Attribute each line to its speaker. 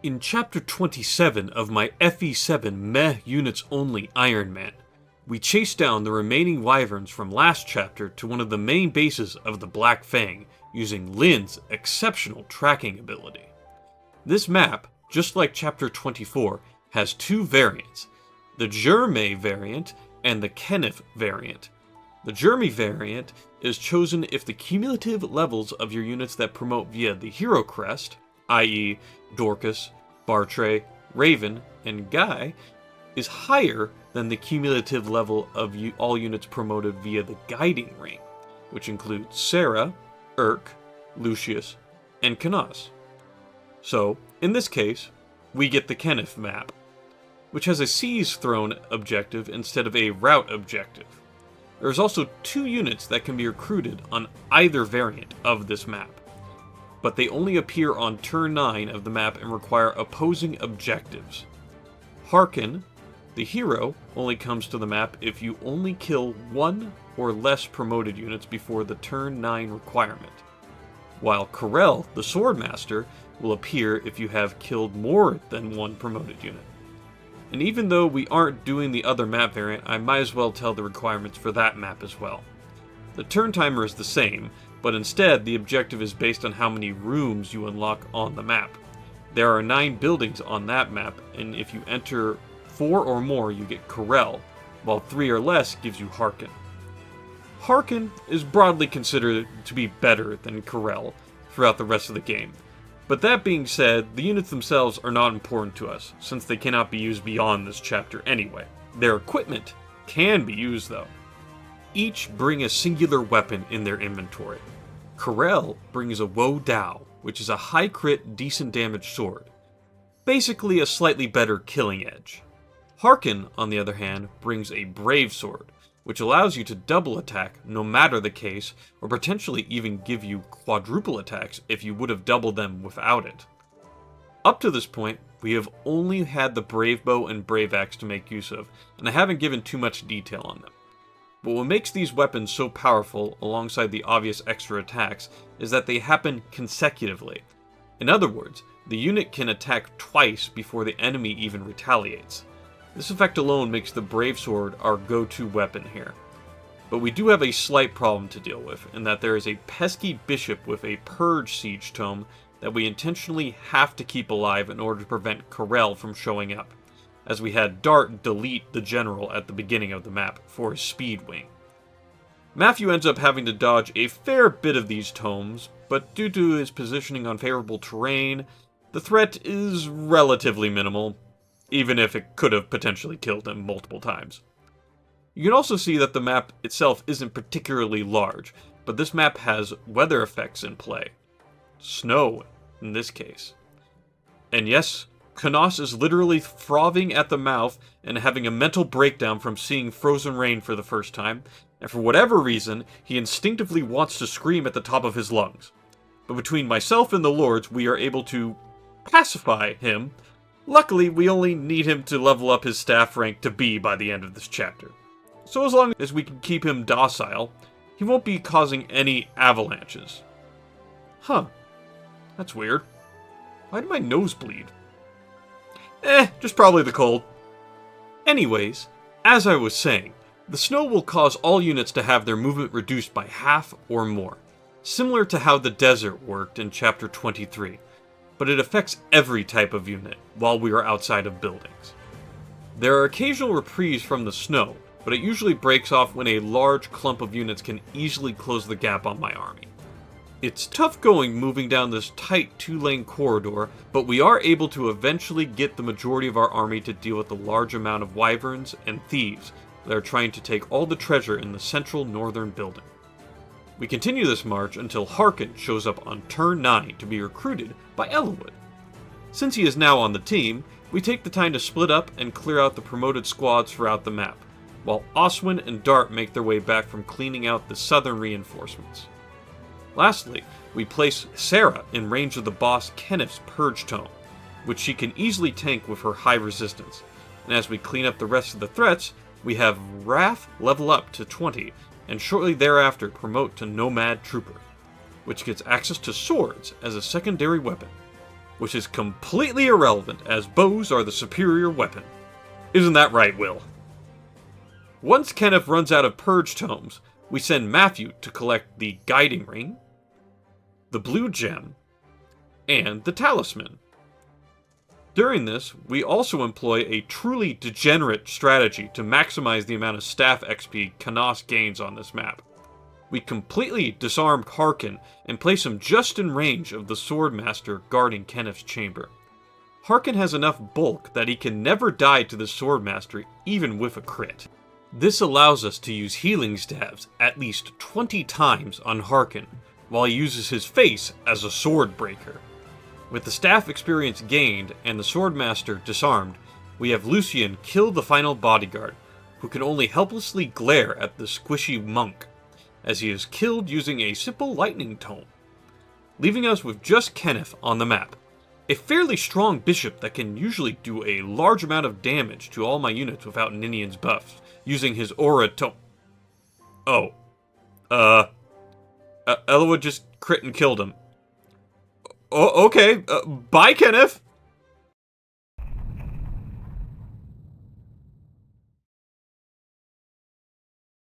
Speaker 1: In Chapter 27 of my FE7 Meh Units Only Ironman, we chase down the remaining wyverns from last chapter to one of the main bases of the Black Fang using Lynn's exceptional tracking ability. This map, just like Chapter 24, has two variants, the Jerme variant and the Kenneth variant. The Jerme variant is chosen if the cumulative levels of your units that promote via the hero crest, i.e. Dorcas, Bartray, Raven, and Guy, is higher than the cumulative level of all units promoted via the guiding ring, which includes Sarah, Urk, Lucius, and Canas. So, in this case, we get the Kenneth map, which has a seize throne objective instead of a route objective. There's also two units that can be recruited on either variant of this map, but they only appear on turn 9 of the map and require opposing objectives. Harkin, the hero, only comes to the map if you only kill one or less promoted units before the turn 9 requirement, while Corel, the Swordmaster, will appear if you have killed more than one promoted unit. And even though we aren't doing the other map variant, I might as well tell the requirements for that map as well. The turn timer is the same, but instead the objective is based on how many rooms you unlock on the map. There are 9 buildings on that map, and if you enter 4 or more you get Corel, while 3 or less gives you Harkin. Harkin is broadly considered to be better than Corel throughout the rest of the game. But that being said, the units themselves are not important to us, since they cannot be used beyond this chapter anyway. Their equipment can be used though. Each bring a singular weapon in their inventory. Corel brings a Wo Dao, which is a high crit, decent damage sword. Basically a slightly better killing edge. Harkin, on the other hand, brings a brave sword, which allows you to double attack no matter the case, or potentially even give you quadruple attacks if you would have doubled them without it. Up to this point, we have only had the Brave Bow and Brave Axe to make use of, and I haven't given too much detail on them. But what makes these weapons so powerful, alongside the obvious extra attacks, is that they happen consecutively. In other words, the unit can attack twice before the enemy even retaliates. This effect alone makes the Brave Sword our go-to weapon here. But we do have a slight problem to deal with, in that there is a pesky bishop with a Purge Siege Tome that we intentionally have to keep alive in order to prevent Corel from showing up, as we had Dart delete the general at the beginning of the map for his speed wing. Matthew ends up having to dodge a fair bit of these tomes, but due to his positioning on favorable terrain, the threat is relatively minimal, even if it could have potentially killed him multiple times. You can also see that the map itself isn't particularly large, but this map has weather effects in play. Snow, in this case. And yes, Canas is literally frothing at the mouth and having a mental breakdown from seeing frozen rain for the first time, and for whatever reason, he instinctively wants to scream at the top of his lungs. But between myself and the Lords, we are able to pacify him. Luckily, we only need him to level up his staff rank to B by the end of this chapter. So as long as we can keep him docile, he won't be causing any avalanches. Huh. That's weird. Why did my nose bleed? Just probably the cold. Anyways, as I was saying, the snow will cause all units to have their movement reduced by half or more, similar to how the desert worked in Chapter 23. But it affects every type of unit while we are outside of buildings. There are occasional reprieves from the snow, but it usually breaks off when a large clump of units can easily close the gap on my army. It's tough going moving down this tight 2-lane corridor, but we are able to eventually get the majority of our army to deal with the large amount of wyverns and thieves that are trying to take all the treasure in the central northern building. We continue this march until Harkin shows up on turn 9 to be recruited by Ellawood. Since he is now on the team, we take the time to split up and clear out the promoted squads throughout the map, while Oswin and Dart make their way back from cleaning out the southern reinforcements. Lastly, we place Sarah in range of the boss Kenneth's Purge Tome, which she can easily tank with her high resistance, and as we clean up the rest of the threats, we have Wrath level up to 20, and shortly thereafter promote to Nomad Trooper, which gets access to swords as a secondary weapon. which is completely irrelevant as bows are the superior weapon. Isn't that right, Will? Once Kenneth runs out of Purge Tomes, we send Matthew to collect the Guiding Ring, the Blue Gem, and the Talisman. During this, we also employ a truly degenerate strategy to maximize the amount of staff XP Canas gains on this map. We completely disarm Harkin and place him just in range of the Swordmaster guarding Kenneth's chamber. Harkin has enough bulk that he can never die to the Swordmaster even with a crit. This allows us to use healing stabs at least 20 times on Harkin, while he uses his face as a sword breaker. With the staff experience gained and the Swordmaster disarmed, we have Lucien kill the final bodyguard, who can only helplessly glare at the squishy monk, as he is killed using a simple lightning tome, leaving us with just Kenneth on the map. A fairly strong bishop that can usually do a large amount of damage to all my units without Ninian's buffs, using his aura tome. Elowood just crit and killed him. Oh, okay, bye Kenneth!